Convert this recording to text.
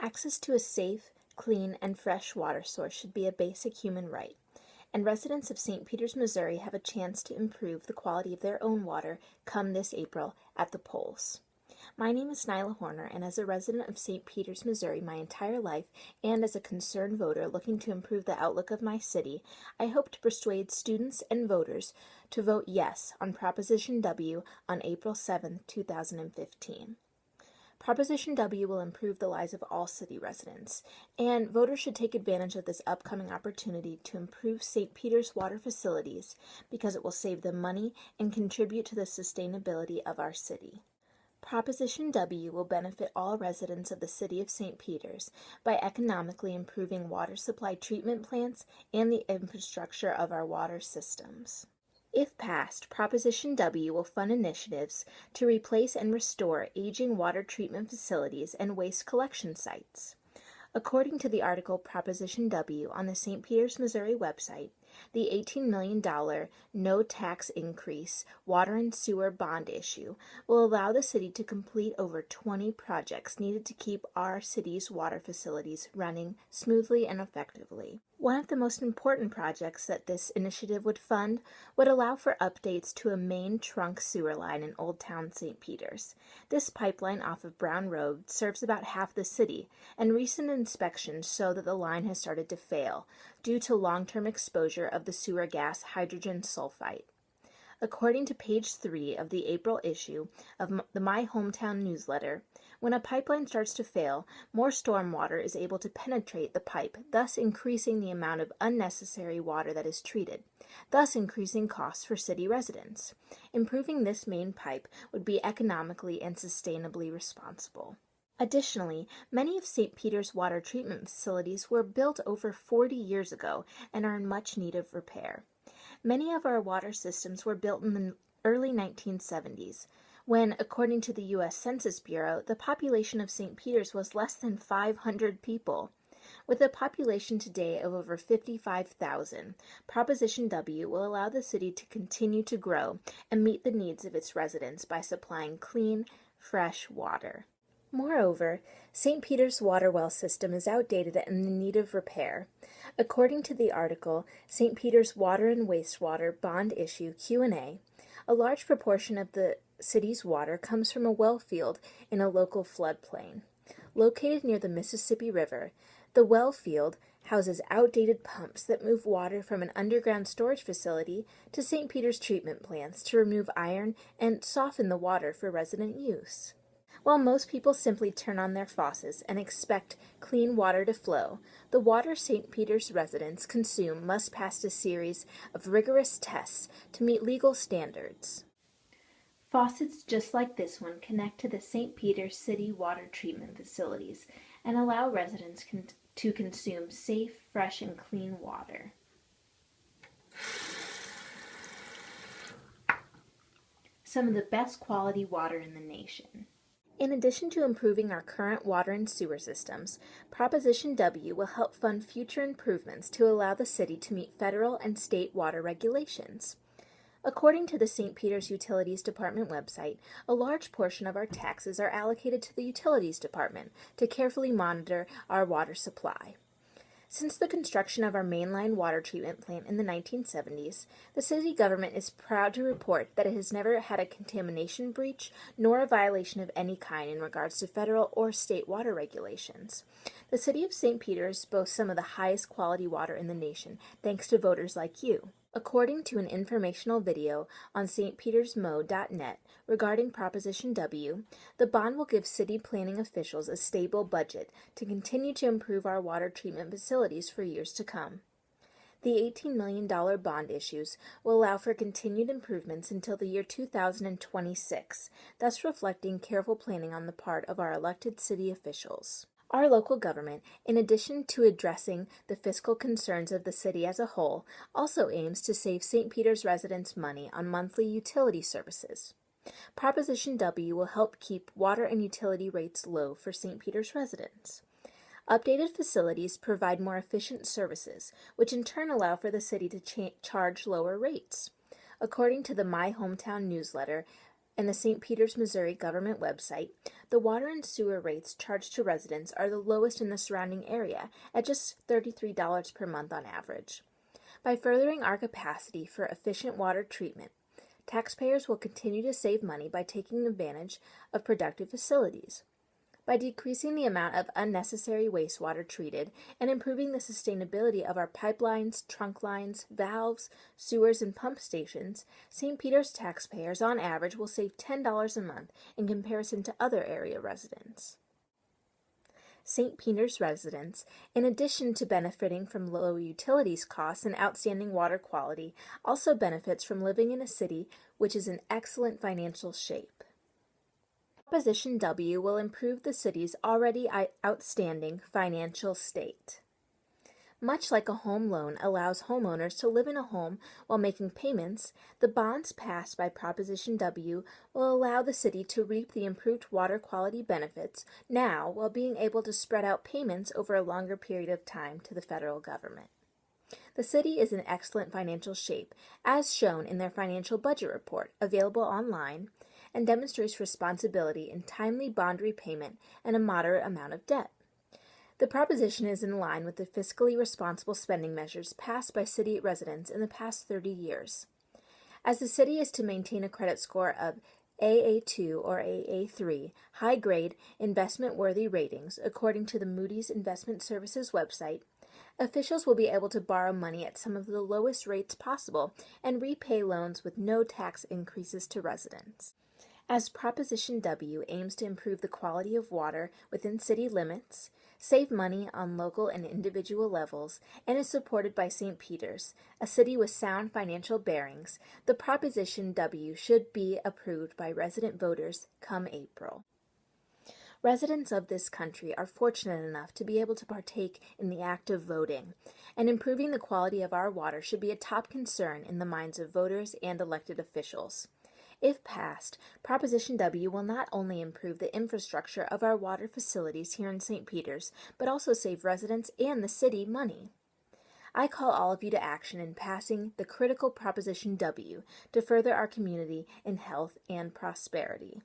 Access to a safe, clean, and fresh water source should be a basic human right, and residents of St. Peters, Missouri have a chance to improve the quality of their own water come this April at the polls. My name is Nyla Horner, and as a resident of St. Peters, Missouri my entire life, and as a concerned voter looking to improve the outlook of my city, I hope to persuade students and voters to vote yes on Proposition W on April 7, 2015. Proposition W will improve the lives of all city residents, and voters should take advantage of this upcoming opportunity to improve St. Peters water facilities because it will save them money and contribute to the sustainability of our city. Proposition W will benefit all residents of the city of St. Peters by economically improving water supply treatment plants and the infrastructure of our water systems. If passed, Proposition W will fund initiatives to replace and restore aging water treatment facilities and waste collection sites. According to the article Proposition W on the St. Peters, Missouri website, the $18 million no tax increase water and sewer bond issue will allow the city to complete over 20 projects needed to keep our city's water facilities running smoothly and effectively. One of the most important projects that this initiative would fund would allow for updates to a main trunk sewer line in Old Town St. Peters. This pipeline off of Brown Road serves about half the city, and recent inspections show that the line has started to fail due to long-term exposure of the sewer gas hydrogen sulfide. According to page 3 of the April issue of the My Hometown newsletter, when a pipeline starts to fail, more stormwater is able to penetrate the pipe, thus increasing the amount of unnecessary water that is treated, thus increasing costs for city residents. Improving this main pipe would be economically and sustainably responsible. Additionally, many of St. Peters' water treatment facilities were built over 40 years ago and are in much need of repair. Many of our water systems were built in the early 1970s, when, according to the U.S. Census Bureau, the population of St. Peters was less than 500 people. With a population today of over 55,000, Proposition W will allow the city to continue to grow and meet the needs of its residents by supplying clean, fresh water. Moreover, St. Peters' water well system is outdated and in need of repair. According to the article, St. Peters Water and Wastewater Bond Issue Q&A, a large proportion of the city's water comes from a well field in a local floodplain. Located near the Mississippi River, the well field houses outdated pumps that move water from an underground storage facility to St. Peters treatment plants to remove iron and soften the water for resident use. While most people simply turn on their faucets and expect clean water to flow, the water St. Peters residents consume must pass a series of rigorous tests to meet legal standards. Faucets just like this one connect to the St. Peters City water treatment facilities and allow residents to consume safe, fresh, and clean water. Some of the best quality water in the nation. In addition to improving our current water and sewer systems, Proposition W will help fund future improvements to allow the city to meet federal and state water regulations. According to the St. Peters Utilities Department website, a large portion of our taxes are allocated to the Utilities Department to carefully monitor our water supply. Since the construction of our mainline water treatment plant in the 1970s, the city government is proud to report that it has never had a contamination breach nor a violation of any kind in regards to federal or state water regulations. The city of St. Peters boasts some of the highest quality water in the nation, thanks to voters like you. According to an informational video on stpetersmo.net regarding Proposition W, the bond will give city planning officials a stable budget to continue to improve our water treatment facilities for years to come. The $18 million bond issues will allow for continued improvements until the year 2026, thus reflecting careful planning on the part of our elected city officials. Our local government, in addition to addressing the fiscal concerns of the city as a whole, also aims to save St. Peters residents money on monthly utility services. Proposition W will help keep water and utility rates low for St. Peters residents. Updated facilities provide more efficient services, which in turn allow for the city to charge lower rates. According to the My Hometown newsletter, in the St. Peters, Missouri government website, the water and sewer rates charged to residents are the lowest in the surrounding area at just $33 per month on average. By furthering our capacity for efficient water treatment, taxpayers will continue to save money by taking advantage of productive facilities. By decreasing the amount of unnecessary wastewater treated and improving the sustainability of our pipelines, trunk lines, valves, sewers, and pump stations, St. Peters taxpayers on average will save $10 a month in comparison to other area residents. St. Peters residents, in addition to benefiting from low utilities costs and outstanding water quality, also benefits from living in a city which is in excellent financial shape. Proposition W will improve the city's already outstanding financial state. Much like a home loan allows homeowners to live in a home while making payments, the bonds passed by Proposition W will allow the city to reap the improved water quality benefits now while being able to spread out payments over a longer period of time to the federal government. The city is in excellent financial shape, as shown in their financial budget report, available online, and demonstrates responsibility in timely bond repayment and a moderate amount of debt. The proposition is in line with the fiscally responsible spending measures passed by city residents in the past 30 years. As the city is to maintain a credit score of AA2 or AA3, high-grade, investment-worthy ratings, according to the Moody's Investment Services website, officials will be able to borrow money at some of the lowest rates possible and repay loans with no tax increases to residents. As Proposition W aims to improve the quality of water within city limits, save money on local and individual levels, and is supported by St. Peters, a city with sound financial bearings, the Proposition W should be approved by resident voters come April. Residents of this country are fortunate enough to be able to partake in the act of voting, and improving the quality of our water should be a top concern in the minds of voters and elected officials. If passed, Proposition W will not only improve the infrastructure of our water facilities here in St. Peters, but also save residents and the city money. I call all of you to action in passing the critical Proposition W to further our community in health and prosperity.